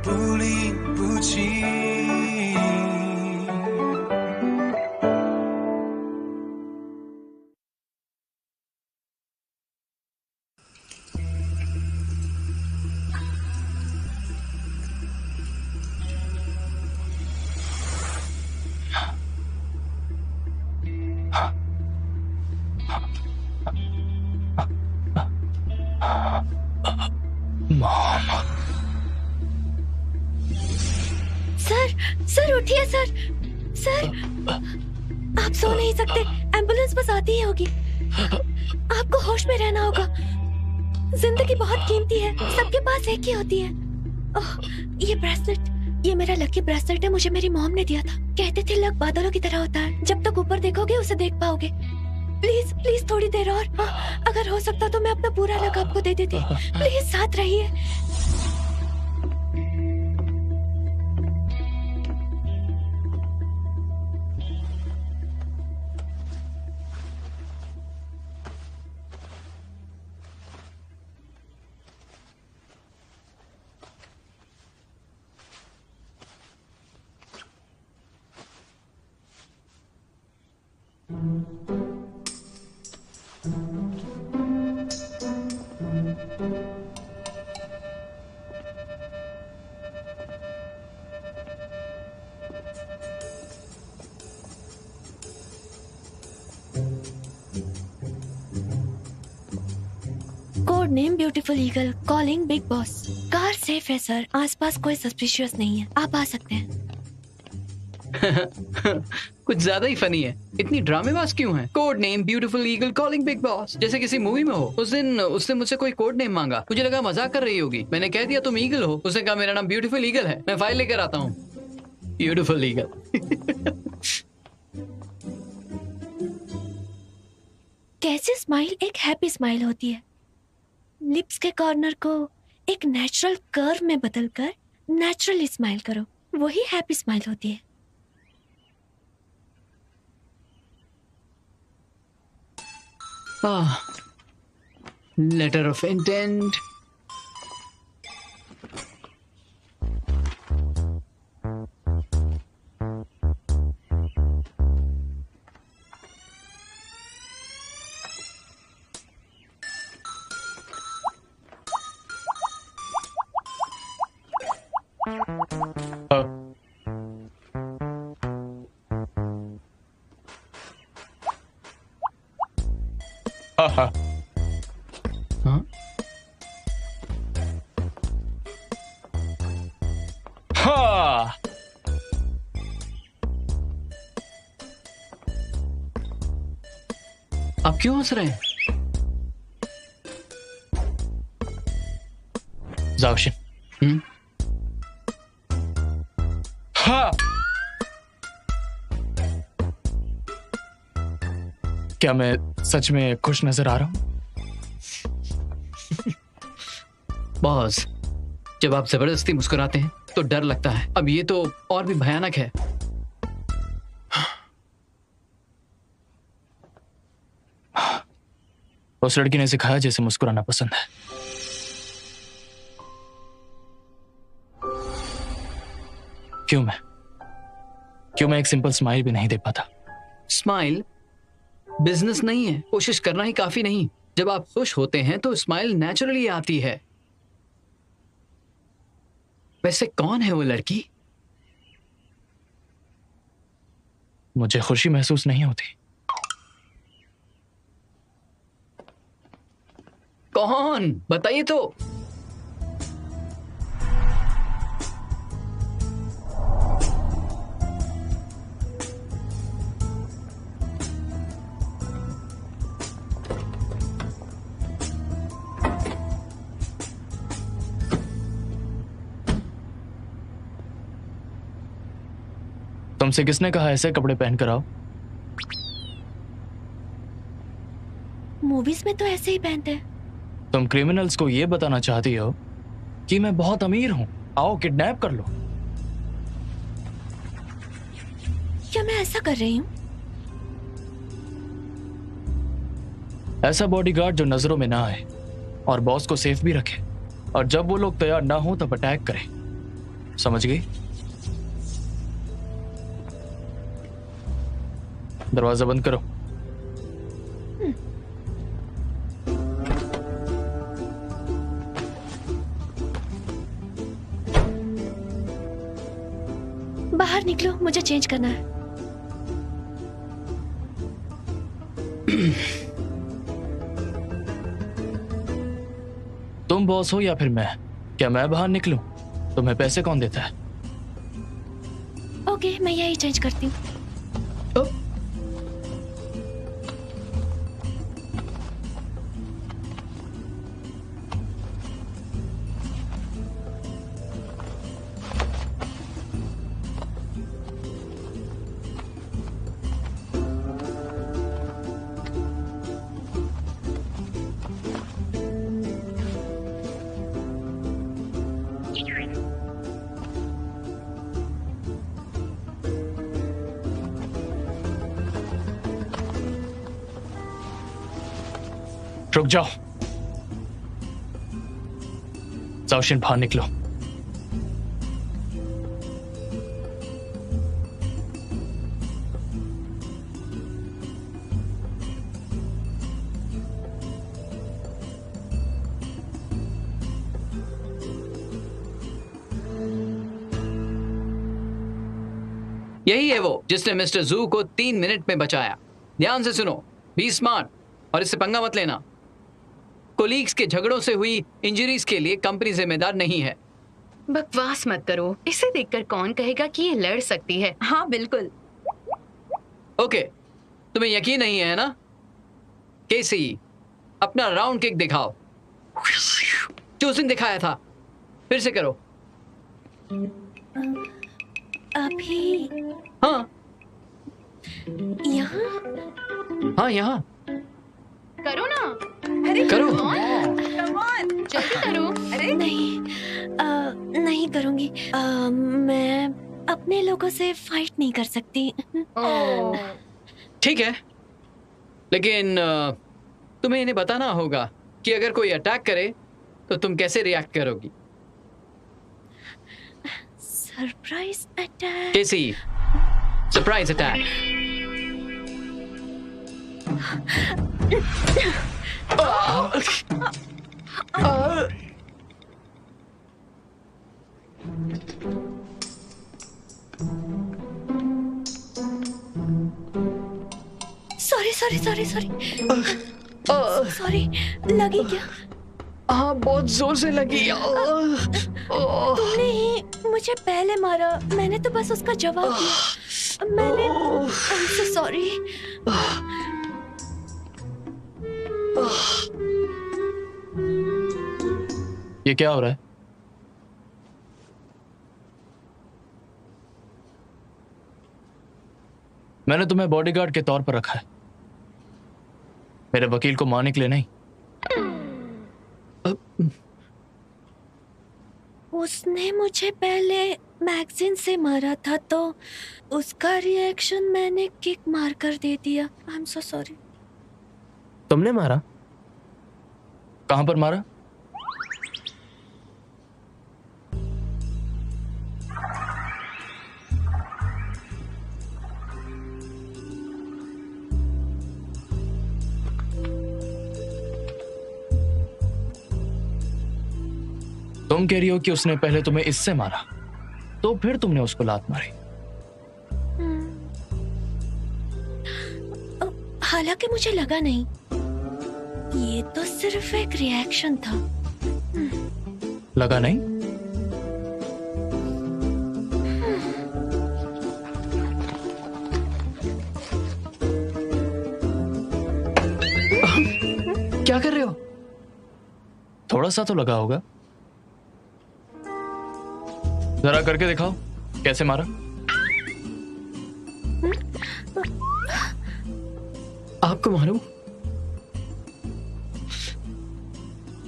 不离不弃。सर उठिए sir. Sir आप सो नहीं सकते, एम्बुलेंस बस आती ही होगी। आपको होश में रहना होगा। जिंदगी बहुत कीमती है, सबके पास एक ही होती है। ओह, ये ब्रेसलेट, ये मेरा लकी ब्रेसलेट है, मुझे मेरी मॉम ने दिया था। कहते थे लक बादलों की तरह होता है, जब तक ऊपर देखोगे उसे देख पाओगे। प्लीज प्लीज थोड़ी देर और, अगर हो सकता तो मैं अपना पूरा लक आपको दे देती। प्लीज साथ रहिए। Code name beautiful eagle, calling big boss. Car safe है सर, आसपास कोई सस्पिशियस नहीं है, आप आ सकते हैं। कुछ ज्यादा ही फनी है। इतनी ड्रामेबाज क्यों है? Code name beautiful eagle calling big boss, जैसे किसी मूवी में हो। उस दिन उसने मुझसे कोई कोड नेम मांगा, मुझे लगा मजाक कर रही होगी। मैंने कह दिया तुम ईगल हो। उसने कहा मेरा नाम ब्यूटीफुल ईगल है, मैं फाइल लेकर आता हूँ। Beautiful eagle. कैसे स्माइल एक हैप्पी स्माइल होती है। लिप्स के कॉर्नर को एक नेचुरल कर्व में बदलकर नेचुरली स्माइल करो, वही हैप्पी स्माइल होती है। Letter of intent. हाँ? हाँ। आप क्यों हंस रहे हैं? जाओशिन। हाँ। क्या मैं सच में खुश नजर आ रहा हूं? बॉस, जब आप जबरदस्ती मुस्कुराते हैं तो डर लगता है। अब ये तो और भी भयानक है। उस लड़की ने सिखाया जैसे मुस्कुराना पसंद है। क्यों मैं एक सिंपल स्माइल भी नहीं दे पाता? स्माइल बिजनेस नहीं है, कोशिश करना ही काफी नहीं। जब आप खुश होते हैं तो स्माइल नेचुरली आती है। वैसे कौन है वो लड़की? मुझे खुशी महसूस नहीं होती। कौन? बताइए तो। तुमसे किसने कहा ऐसे कपड़े पहन कर आओ? मूवीज में तो ऐसे ही पहनते हैं। तुम क्रिमिनल्स को ये बताना चाहती हो कि मैं बहुत अमीर हूं, आओ किडनैप कर लो। क्या मैं ऐसा कर रही हूं? ऐसा बॉडीगार्ड जो नजरों में ना आए और बॉस को सेफ भी रखे, और जब वो लोग तैयार ना हो तब अटैक करे। समझ गई? दरवाजा बंद करो। बाहर निकलो, मुझे चेंज करना है। तुम बॉस हो या फिर मैं? क्या मैं बाहर निकलूं? तुम्हें पैसे कौन देता है? ओके, मैं यही चेंज करती हूँ। रुक जाओ। जाओशिन, बाहर निकलो। यही है वो जिसने मिस्टर जू को 3 मिनट में बचाया। ध्यान से सुनो, बी स्मार्ट और इससे पंगा मत लेना। कोलीग्स के झगड़ों से हुई इंजरीज के लिए कंपनी जिम्मेदार नहीं है। बकवास मत करो। इसे देखकर कौन कहेगा कि ये लड़ सकती है। हाँ बिल्कुल। ओके, तुम्हें यकीन नहीं है ना? केसी, अपना राउंड किक दिखाओ। जो उस दिन दिखाया था, फिर से करो। अभी हाँ यहाँ? हाँ, यहाँ करो ना। अरे करो। जल्दी करो। अरे नहीं, नहीं करूँगी। मैं अपने लोगों से फाइट नहीं कर सकती। ठीक है, लेकिन तुम्हें इन्हें बताना होगा कि अगर कोई अटैक करे तो तुम कैसे रिएक्ट करोगी। Surprise attack? केसी, सरप्राइज अटैक। सॉरी, लगी क्या? हाँ, बहुत जोर से लगी। तुमने ही मुझे पहले मारा, मैंने तो बस उसका जवाब दिया। मैंने I'm so sorry। ये क्या हो रहा है? मैंने तुम्हें बॉडीगार्ड के तौर पर रखा है, मेरे वकील को मारने के लिए नहीं। उसने मुझे पहले मैगजीन से मारा था तो उसका रिएक्शन मैंने किक मार कर दे दिया। I am so sorry. तुमने मारा? कहां पर मारा? तुम कह रही हो कि उसने पहले तुम्हें इससे मारा, तो फिर तुमने उसको लात मारी। हालांकि मुझे लगा नहीं, ये तो सिर्फ एक रिएक्शन था। लगा नहीं? क्या कर रहे हो? थोड़ा सा तो लगा होगा। जरा करके दिखाओ, कैसे मारा? आपको मारूं?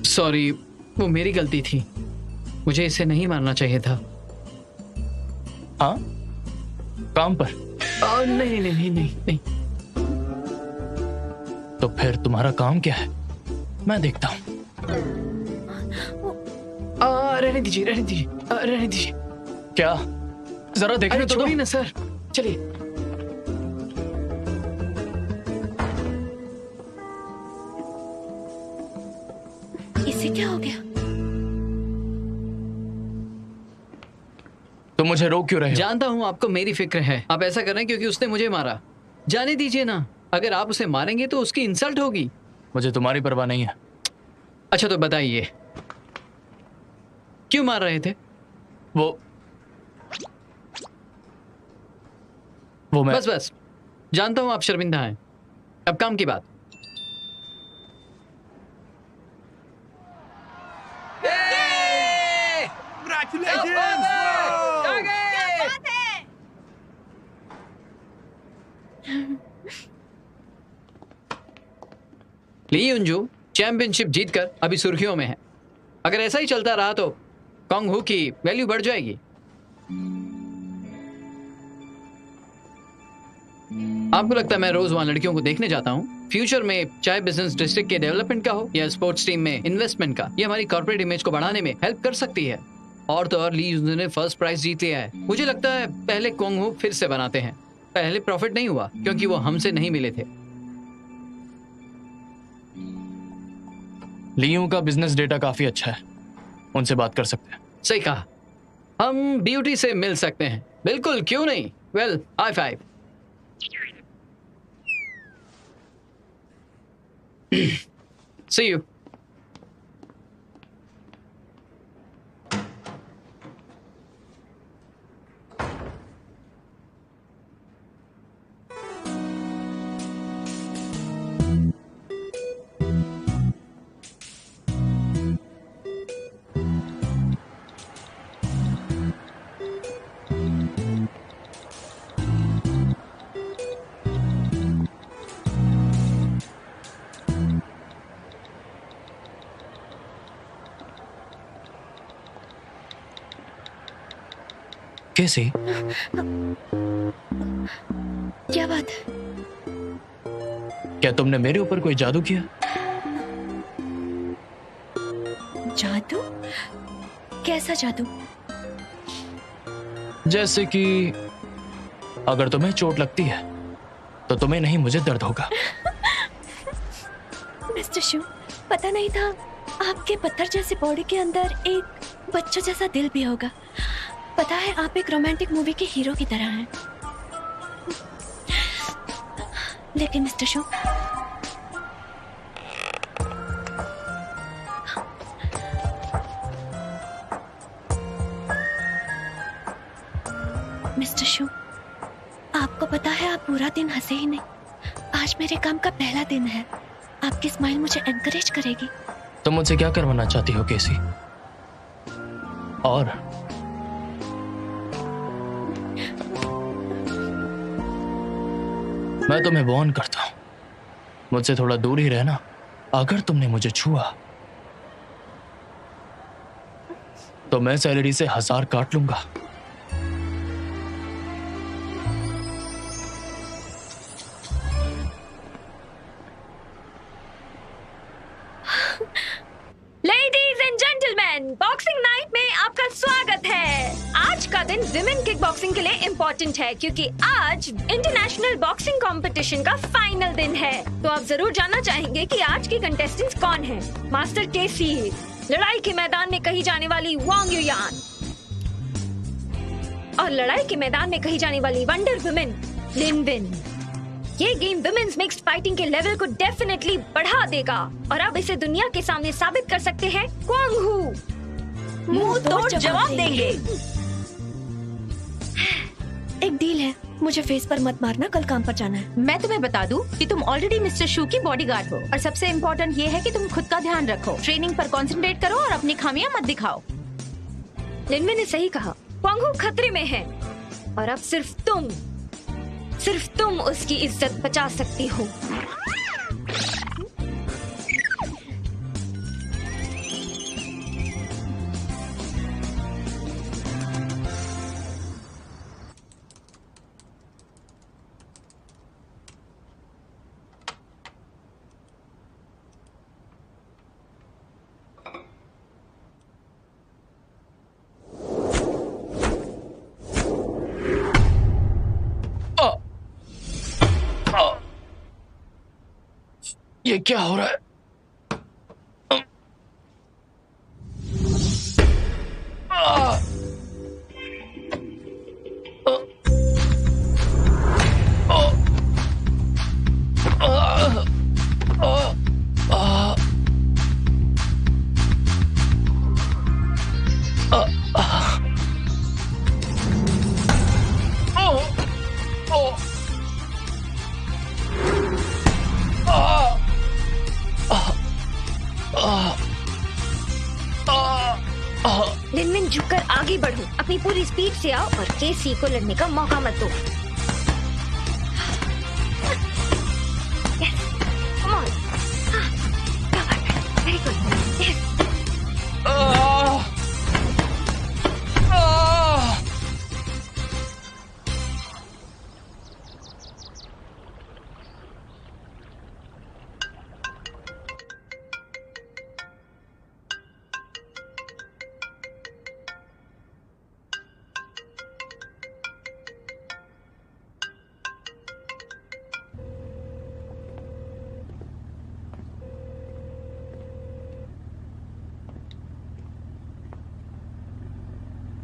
सॉरी, वो मेरी गलती थी। मुझे इसे नहीं मारना चाहिए था। हाँ, काम पर? नहीं नहीं नहीं नहीं नहीं। तो फिर तुम्हारा काम क्या है? मैं देखता हूं। रहने दीजिए, रहने दीजिए, रहने दीजिए। क्या? जरा देखने अरे तो दो। छोड़िए ना सर, चलिए। इसे क्या हो गया? तुम मुझे रोक क्यों रहे हो? जानता हूँ आपको मेरी फिक्र है, आप ऐसा कर रहे हैं क्योंकि उसने मुझे मारा। जाने दीजिए ना, अगर आप उसे मारेंगे तो उसकी इंसल्ट होगी। मुझे तुम्हारी परवाह नहीं है। अच्छा तो बताइए, क्यों मार रहे थे? वो मैं बस बस, जानता हूँ आप शर्मिंदा हैं। अब काम की बात। ली युंजू चैंपियनशिप जीतकर अभी सुर्खियों में है। अगर ऐसा ही चलता रहा तो कॉन्ग हू की वैल्यू बढ़ जाएगी। आपको लगता है मैं रोज वहां लड़कियों को देखने जाता हूँ? फ्यूचर में चाहे बिजनेस डिस्ट्रिक्ट के डेवलपमेंट का हो या स्पोर्ट्स टीम में इन्वेस्टमेंट का, ये हमारी कॉर्पोरेट इमेज को बढ़ाने में हेल्प कर सकती है। और तो और ली युंजू ने फर्स्ट प्राइज जीत लिया है। मुझे लगता है पहले कॉन्ग हू फिर से बनाते हैं। पहले प्रॉफिट नहीं हुआ क्योंकि वो हमसे नहीं मिले थे। लियू का बिजनेस डेटा काफी अच्छा है, उनसे बात कर सकते हैं। सही कहा, हम ब्यूटी से मिल सकते हैं। बिल्कुल, क्यों नहीं। Well, high five. See you. कैसे? क्या बात है? क्या तुमने मेरे ऊपर कोई जादू किया? जादू? कैसा जादू? जैसे कि अगर तुम्हें चोट लगती है तो तुम्हें नहीं, मुझे दर्द होगा। मिस्टर शू, पता नहीं था आपके पत्थर जैसी बॉडी के अंदर एक बच्चा जैसा दिल भी होगा। पता है, आप एक रोमांटिक मूवी के हीरो की तरह हैं। लेकिन मिस्टर शू, मिस्टर शू, आपको पता है आप पूरा दिन हंसे ही नहीं। आज मेरे काम का पहला दिन है। आपकी स्माइल मुझे एनकरेज करेगी। तुम मुझसे क्या करवाना चाहती हो केसी? और मैं तुम्हें वार्न करता हूं, मुझसे थोड़ा दूर ही रहना। अगर तुमने मुझे छुआ तो मैं सैलरी से 1000 काट लूंगा। Ladies and gentleman, boxing night में आपका स्वागत है। आज का दिन विमेन किक बॉक्सिंग के लिए इम्पोर्टेंट है क्योंकि आज इंटरनेशनल बॉक्सिंग कंपटीशन का फाइनल दिन है। तो आप जरूर जानना चाहेंगे कि आज की कंटेस्टेंट्स कौन हैं। मास्टर केसी, लड़ाई के मैदान में कही जाने वाली वांग युयान, और लड़ाई के मैदान में कही जाने वाली वंडर वुमेन लिन विन। ये गेम विमेन्स मिक्स्ड फाइटिंग के लेवल को डेफिनेटली बढ़ा देगा और अब इसे दुनिया के सामने साबित कर सकते हैं क्वांग हू मुंह तोड़ जवाब देंगे। एक डील है, मुझे फेस पर मत मारना, कल काम पर जाना है। मैं तुम्हें बता दूं कि तुम ऑलरेडी मिस्टर शू की बॉडीगार्ड हो और सबसे इम्पोर्टेंट ये है कि तुम खुद का ध्यान रखो, ट्रेनिंग पर कंसंट्रेट करो और अपनी खामियां मत दिखाओ। लिनवे ने सही कहा, क्वांग हू खतरे में है और अब सिर्फ तुम उसकी इज्जत बचा सकती हो। ये क्या हो रहा है? लिनमिन झुककर आगे बढ़ो, अपनी पूरी स्पीड से आओ और केसी को लड़ने का मौका मत दो। Come on. क्या बात है? Very good. Yes.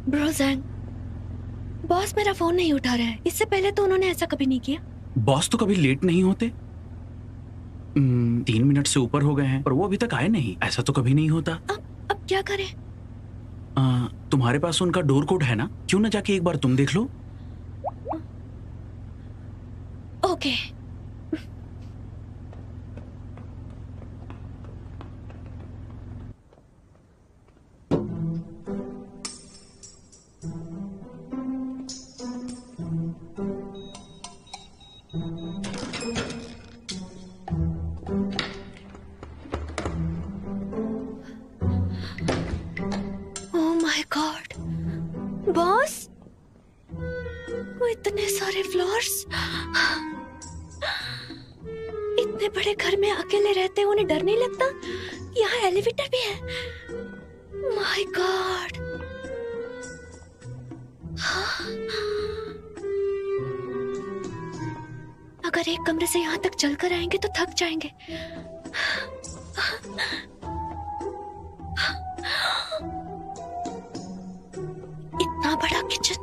Bro Zhang, boss मेरा फोन नहीं उठा रहा है। इससे पहले तो उन्होंने ऐसा कभी नहीं किया। बॉस तो कभी लेट नहीं होते। 3 मिनट से ऊपर हो गए हैं पर वो अभी तक आए नहीं। ऐसा तो कभी नहीं होता। अब क्या करें? तुम्हारे पास उनका डोर कोड है ना? क्यों ना जाके एक बार तुम देख लो। ओके। बॉस, वो इतने सारे फ्लोर्स, इतने बड़े घर में अकेले रहते उन्हें डर नहीं लगता? यहाँ एलिवेटर भी है। My God. अगर एक कमरे से यहाँ तक चलकर आएंगे तो थक जाएंगे। इतना बड़ा किचन।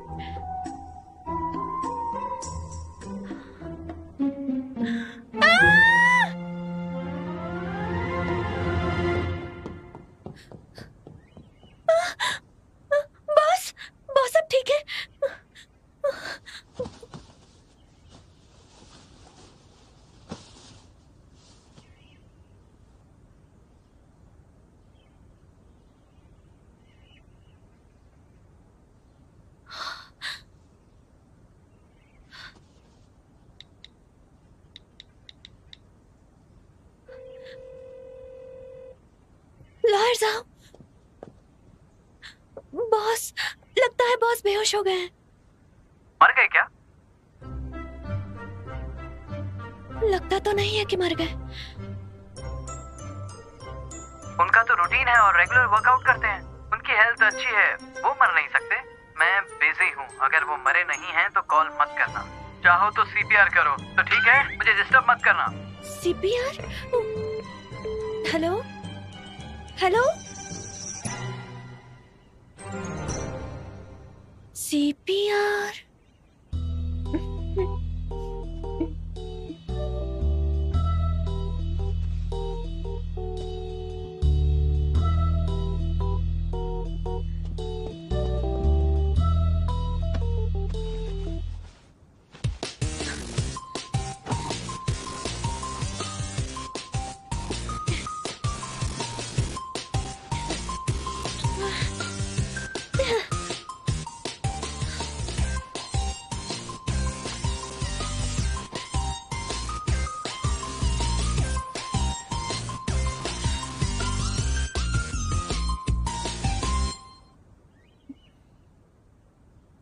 बॉस, बॉस अब ठीक है? लायर साहब, बॉस, लगता है बॉस बेहोश हो गए हैं। मर गए क्या? लगता तो नहीं है कि मर गए। उनका तो रूटीन है और रेगुलर वर्कआउट करते हैं। उनकी हेल्थ अच्छी है, वो मर नहीं सकते। मैं बिजी हूँ, अगर वो मरे नहीं हैं तो कॉल मत करना। चाहो तो सीपीआर करो तो ठीक है, मुझे डिस्टर्ब मत करना। सीपीआर? Hello hello, CPR?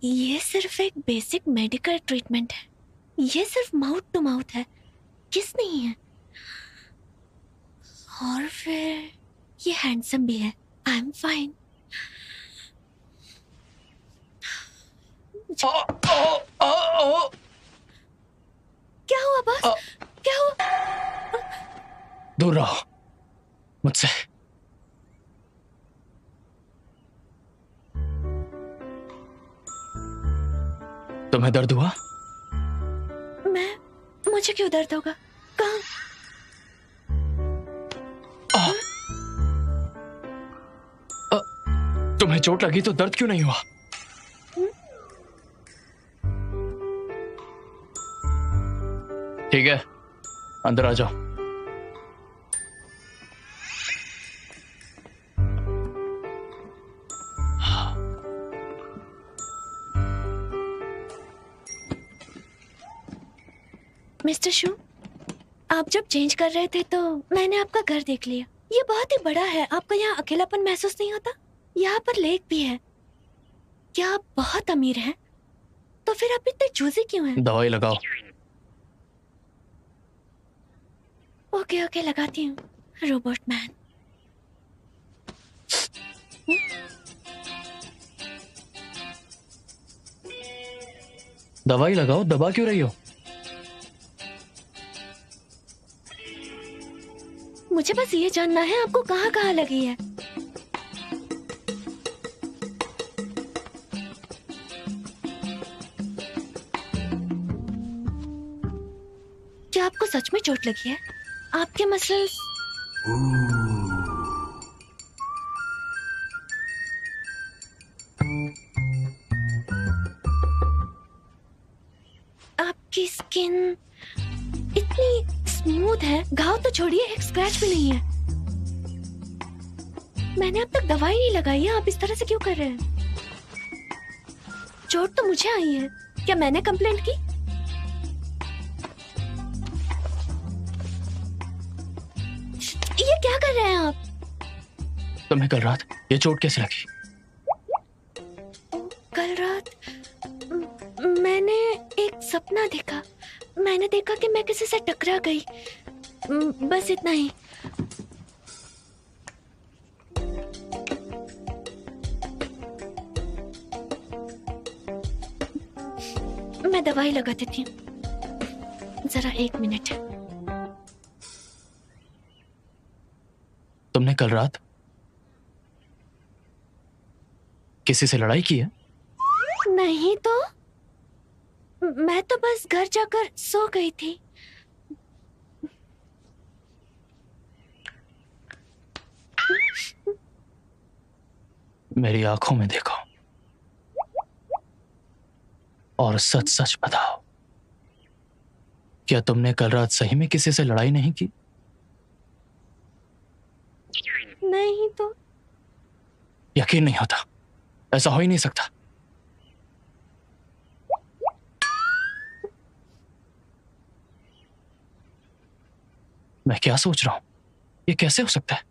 ये सिर्फ एक बेसिक मेडिकल ट्रीटमेंट है। ये सिर्फ माउथ टू माउथ है, किस नहीं है। और फिर ये हैंडसम भी है। I am fine. क्या हुआ बॉस? क्या हुआ? दूर रहो मुझसे। तुम्हें दर्द हुआ? मुझे क्यों दर्द होगा? कहाँ? तुम्हें चोट लगी तो दर्द क्यों नहीं हुआ? ठीक है, अंदर आ जाओ। मिस्टर शू, आप जब चेंज कर रहे थे तो मैंने आपका घर देख लिया। ये बहुत ही बड़ा है। आपको यहाँ अकेलापन महसूस नहीं होता? यहाँ पर लेक भी है। क्या आप बहुत अमीर हैं? तो फिर आप इतने चूजी क्यों हैं? दवाई लगाओ। ओके ओके, लगाती हूँ। Robot man. दवाई लगाओ, दबा क्यों रही हो? मुझे बस ये जानना है आपको कहाँ कहाँ लगी है। क्या आपको सच में चोट लगी है? आपके मसल्स? आपकी स्किन इतनी स्मूथ है, घाव तो छोड़िए, एक स्क्रैच भी नहीं है। मैंने अब तक दवाई नहीं लगाई है, आप इस तरह से क्यों कर रहे हैं? चोट तो मुझे आई है। क्या मैंने कंप्लेंट की? ये क्या कर रहे हैं आप? तुम्हें कल रात ये चोट कैसे लगी? कल रात मैंने एक सपना देखा। मैंने देखा कि मैं किसी से टकरा गई। बस इतना ही। मैं दवाई लगा देती हूँ। जरा 1 मिनट। तुमने कल रात किसी से लड़ाई की है? नहीं तो मैं तो बस घर जाकर सो गई थी। मेरी आंखों में देखो और सच सच बताओ, क्या तुमने कल रात सही में किसी से लड़ाई नहीं की? नहीं तो। यकीन नहीं होता, ऐसा हो ही नहीं सकता। मैं क्या सोच रहा हूं, ये कैसे हो सकता है?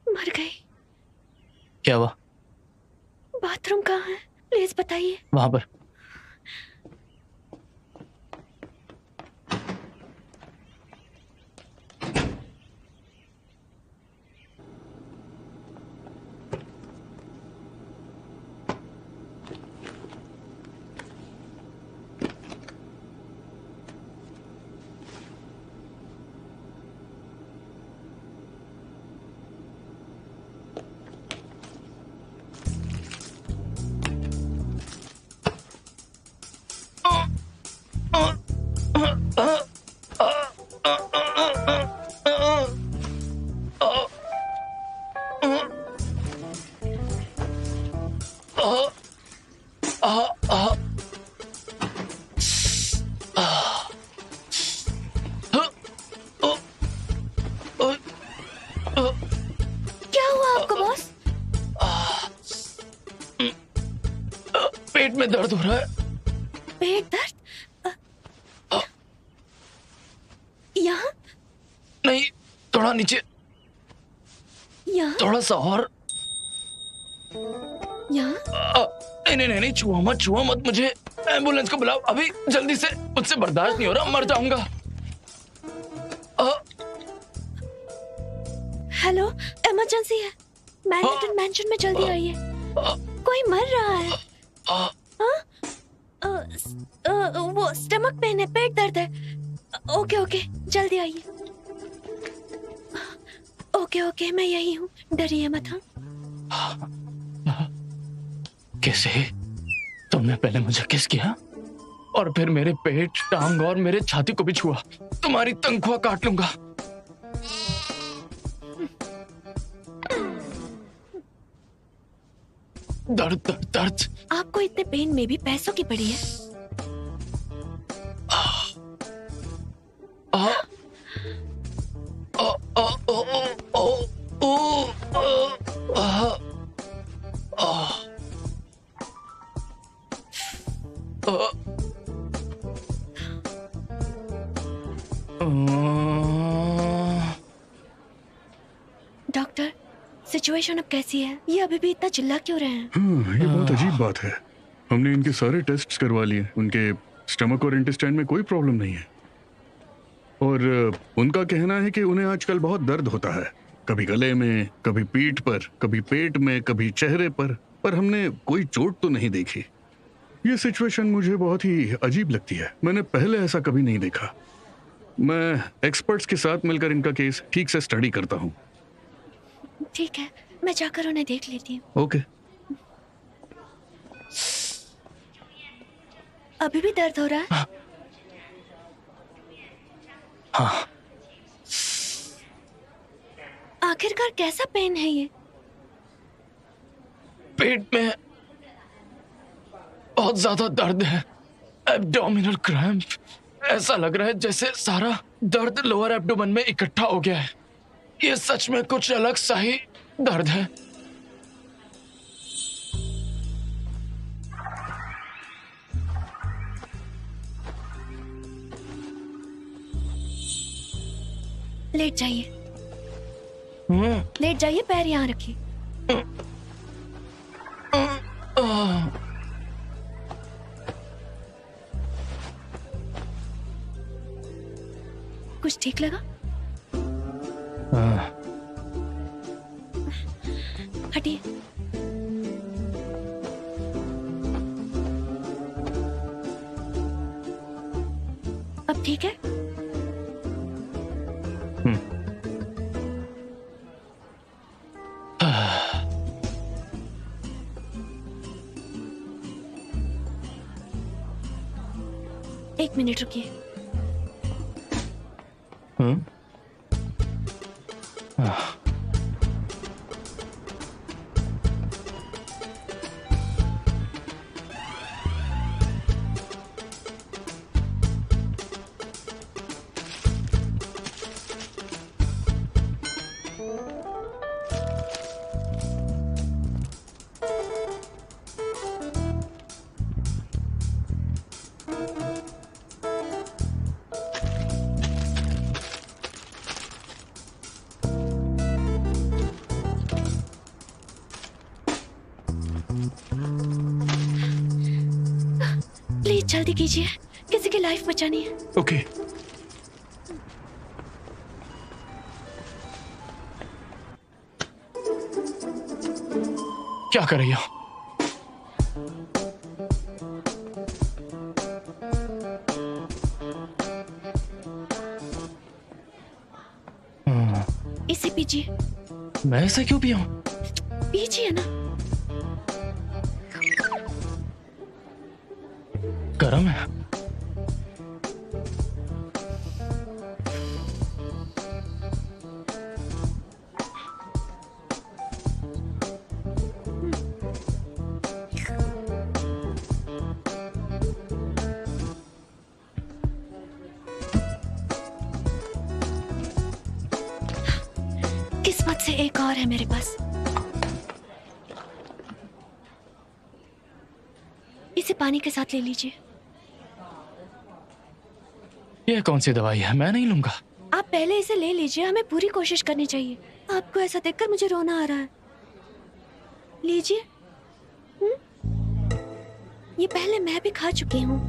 मर गई। क्या हुआ? बाथरूम कहाँ है? प्लीज बताइए। वहां पर। क्या हुआ आपको बॉस? पेट में दर्द हो रहा है। पेट दर्द? यहाँ? नहीं, थोड़ा नीचे, यहाँ? थोड़ा सा और। यहाँ? नहीं, छुआ मत मुझे। एम्बुलेंस को बुलाओ अभी, जल्दी से। मुझसे बर्दाश्त नहीं हो रहा, मर जाऊंगा। हेलो, इमरजेंसी है। मैनहट्टन मैंशन में जल्दी आइए। कोई मर रहा है। वो स्टमक पेन है, पेट दर्द है। ओके ओके, जल्दी आइए। ओके ओके, मैं यही हूँ, डरिए मत। हाँ, कैसे? तुमने पहले मुझे किस किया और फिर मेरे पेट, टांग और मेरे छाती को भी छुआ। तुम्हारी तनख्वाह काट लूंगा। दर्द दर्द दर्द। आपको इतने पेन में भी पैसों की पड़ी है। डॉक्टर, सिचुएशन अब कैसी है? ये अभी भी इतना चिल्ला क्यों रहे हैं? ये बहुत अजीब बात है। हमने इनके सारे टेस्ट करवा लिए, उनके स्टमक और इंटेस्टाइन में कोई प्रॉब्लम नहीं है। और उनका कहना है कि उन्हें आजकल बहुत दर्द होता है, कभी गले में, कभी पीठ पर, कभी पेट में, कभी चेहरे पर हमने कोई चोट तो नहीं देखी। ये सिचुएशन मुझे बहुत ही अजीब लगती है, मैंने पहले ऐसा कभी नहीं देखा। मैं एक्सपर्ट्स के साथ मिलकर इनका केस ठीक से स्टडी करता हूँ। ठीक है, मैं जाकर उन्हें देख लेती हूँ। ओके। अभी भी दर्द हो रहा है? हाँ। आखिरकार कैसा पेन है ये? पेट में बहुत ज्यादा दर्द है, एब्डोमिनल क्रैम्प। ऐसा लग रहा है जैसे सारा दर्द लोअर एब्डोमेन में इकट्ठा हो गया है। ये सच में कुछ अलग सा ही दर्द है। लेट जाइए, लेट जाइए, पैर यहाँ रखिए। कुछ ठीक लगा? हटिए। अब ठीक है? एक मिनट रुकिए। प्लीज जल्दी कीजिए, किसी की लाइफ बचानी है। ओके। क्या कर रही हो? इसे पीजिए। मैं इसे क्यों पियूं? पीजिए ना। गरम है। किस्मत से एक और है मेरे पास। इसे पानी के साथ ले लीजिए। ये कौन सी दवाई है? मैं नहीं लूंगा। आप पहले इसे ले लीजिए, हमें पूरी कोशिश करनी चाहिए। आपको ऐसा देखकर मुझे रोना आ रहा है। लीजिए। ये पहले मैं भी खा चुकी हूँ।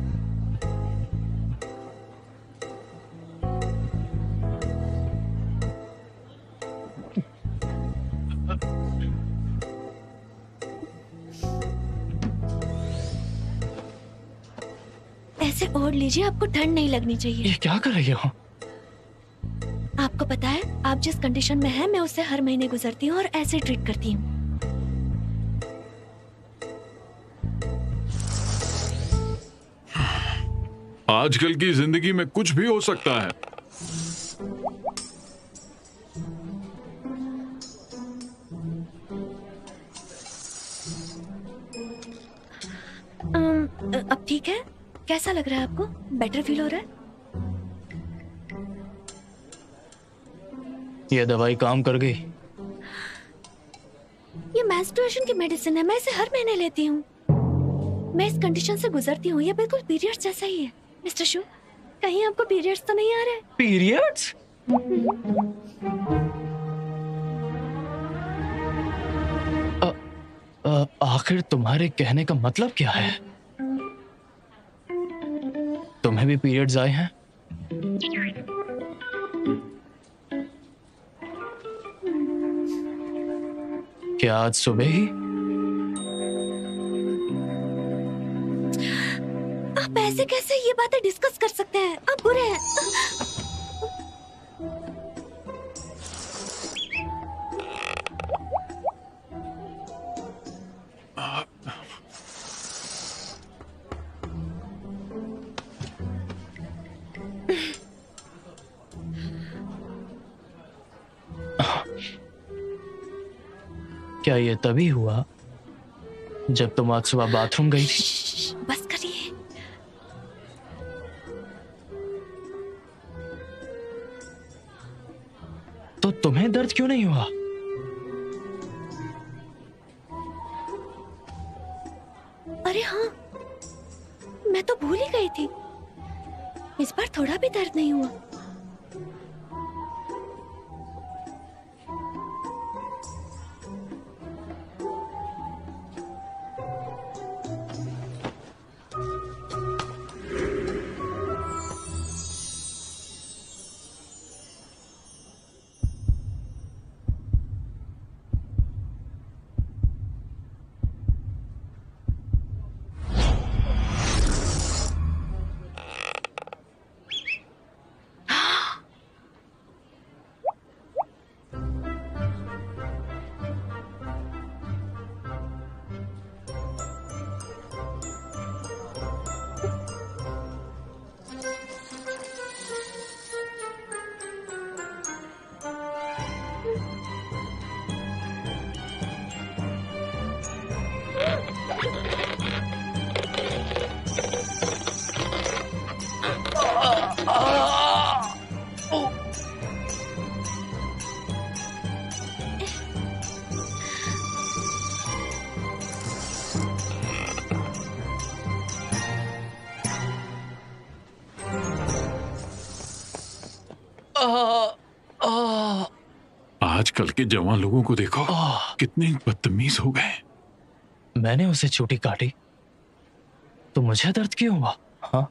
इसे ओढ़ लीजिए, आपको ठंड नहीं लगनी चाहिए। ये क्या कर रही हो? आपको पता है आप जिस कंडीशन में हैं, मैं उससे हर महीने गुजरती हूँ और ऐसे ट्रीट करती हूँ। आजकल की जिंदगी में कुछ भी हो सकता है। अब ठीक है? कैसा लग रहा है आपको? बेटर फील हो रहा है? ये दवाई काम कर गई? ये मेंस्ट्रुएशन की मेडिसिन है, मैं इसे हर महीने लेती हूँ। मैं इस कंडीशन से गुजरती हूँ, ये बिल्कुल पीरियड्स जैसा ही है। मिस्टर शू, कहीं आपको पीरियड्स तो नहीं आ रहे? पीरियड्स? आखिर तुम्हारे कहने का मतलब क्या है? तुम्हें भी पीरियड्स आए हैं? क्या आज सुबह ही? आप ऐसे कैसे ये बातें डिस्कस कर सकते हैं? आप बुरे हैं। क्या ये तभी हुआ जब तुम आज सुबह बाथरूम गई थी? बस करिए। तो तुम्हें दर्द क्यों नहीं हुआ? अरे हाँ, मैं तो भूल ही गई थी। इस बार थोड़ा भी दर्द नहीं हुआ। आजकल के जवान लोगों को देखो, कितने बदतमीज हो गए। मैंने उसे चोटी काटी तो मुझे दर्द क्यों हुआ? हाँ,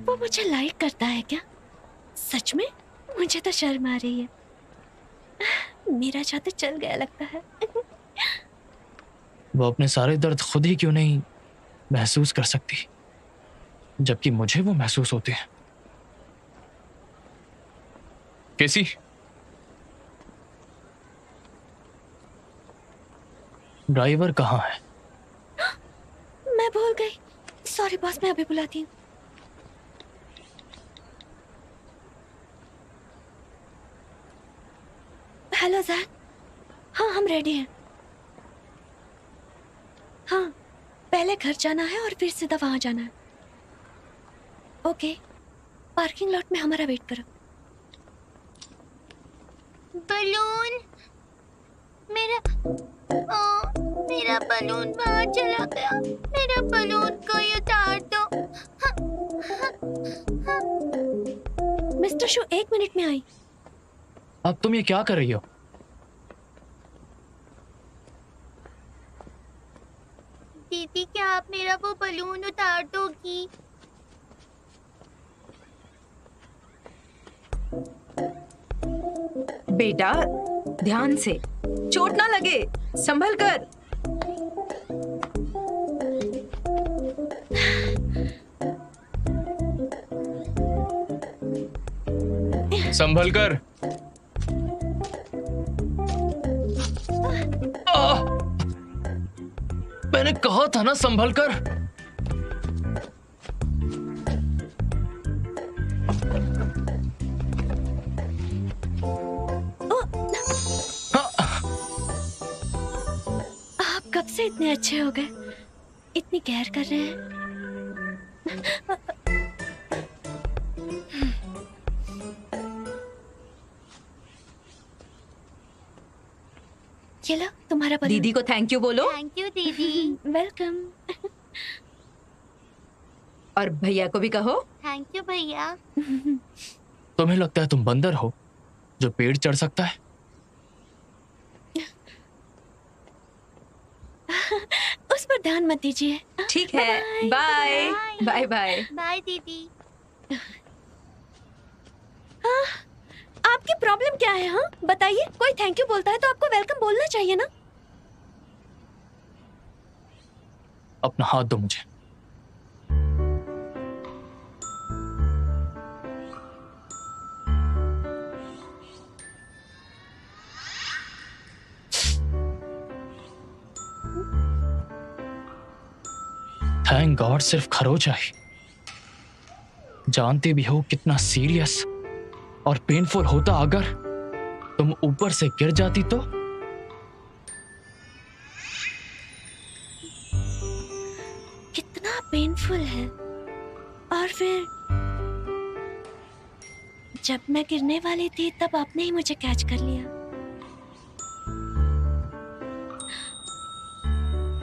वो मुझे लाइक करता है क्या? सच में? मुझे तो शर्म आ रही है। मेरा जादू चल गया लगता है। वो अपने सारे दर्द खुद ही क्यों नहीं महसूस कर सकती, जबकि मुझे वो महसूस होते हैं। कैसी? ड्राइवर कहाँ है? मैं भूल गई। सॉरी बॉस, मैं अभी बुलाती हूँ। Hello Jack. हाँ, हम रेडी हैं। हाँ, पहले घर जाना है और फिर सीधा वहां जाना है। ओके, पार्किंग लॉट में हमारा वेट करो। बलून मेरा मेरा बलून बाहर चला गया। मेरा बलून कोई उतार दो। मिस्टर शू 1 मिनट में आई। अब तुम ये क्या कर रही हो? दीदी क्या आप मेरा वो बलून उतार दोगी? बेटा ध्यान से, चोट ना लगे, संभल कर। संभल कर। मैंने कहा था ना संभल कर। आप कब से इतने अच्छे हो गए? इतनी केयर कर रहे हैं। ये लो तुम्हारा बलून। दीदी को थैंक यू बोलो। थैंक यू दीदी। वेलकम। और भैया को भी कहो। थैंक यू भैया। तुम्हें लगता है तुम बंदर हो जो पेड़ चढ़ सकता है? उस पर ध्यान मत दीजिए। ठीक है, बाय बाय बाय। बाय दीदी। आपकी प्रॉब्लम क्या है? हाँ बताइए। कोई थैंक यू बोलता है तो आपको वेलकम बोलना चाहिए ना। अपना हाथ दो मुझे। थैंक गॉड सिर्फ खरोच आई। जानती भी हो कितना सीरियस और पेनफुल होता अगर तुम ऊपर से गिर जाती तो। कितना पेनफुल है। और फिर जब मैं गिरने वाली थी तब आपने ही मुझे कैच कर लिया।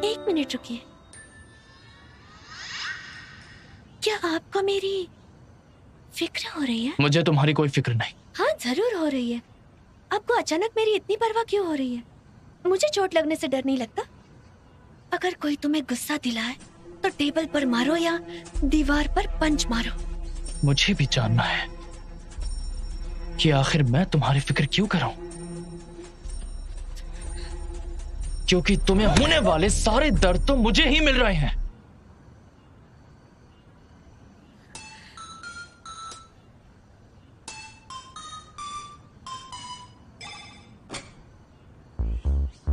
1 मिनट रुकिए। क्या आपको मेरी फिक्र हो रही है? मुझे तुम्हारी कोई फिक्र नहीं। हाँ जरूर हो रही है। आपको अचानक मेरी इतनी परवाह क्यों हो रही है? मुझे चोट लगने से डर नहीं लगता। अगर कोई तुम्हें गुस्सा दिलाए तो टेबल पर मारो या दीवार पर पंच मारो। मुझे भी जानना है कि आखिर मैं तुम्हारी फिक्र क्यों करूं? क्योंकि तुम्हें होने वाले सारे दर्द तो मुझे ही मिल रहे हैं।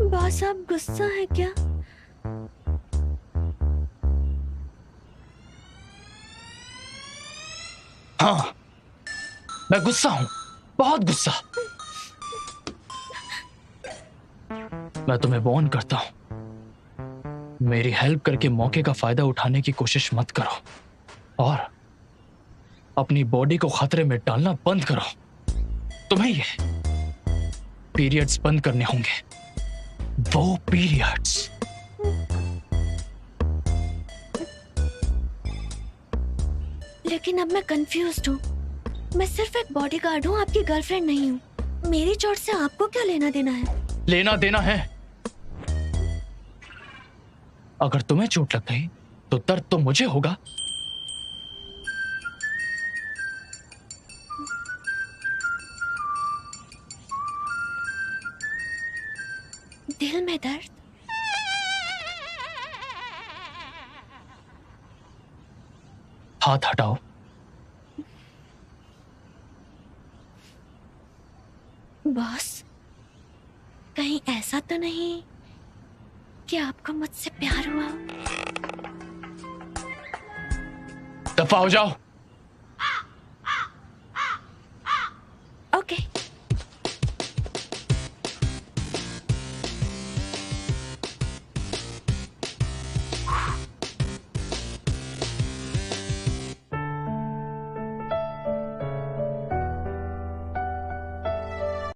बॉस आप गुस्सा है क्या? हाँ मैं गुस्सा हूं, बहुत गुस्सा। मैं तुम्हें वार्न करता हूं, मेरी हेल्प करके मौके का फायदा उठाने की कोशिश मत करो और अपनी बॉडी को खतरे में डालना बंद करो। तुम्हें ये पीरियड्स बंद करने होंगे, वो पीरियड्स। लेकिन अब मैं कंफ्यूज्ड हूँ। मैं सिर्फ एक बॉडीगार्ड हूँ, आपकी गर्लफ्रेंड नहीं हूँ। मेरी चोट से आपको क्या लेना देना है? लेना देना है। अगर तुम्हें चोट लग गई तो दर्द तो मुझे होगा। दिल में दर्द? हाथ हटाओ। बॉस कहीं ऐसा तो नहीं कि आपको मुझसे प्यार हुआ? दफा हो जाओ।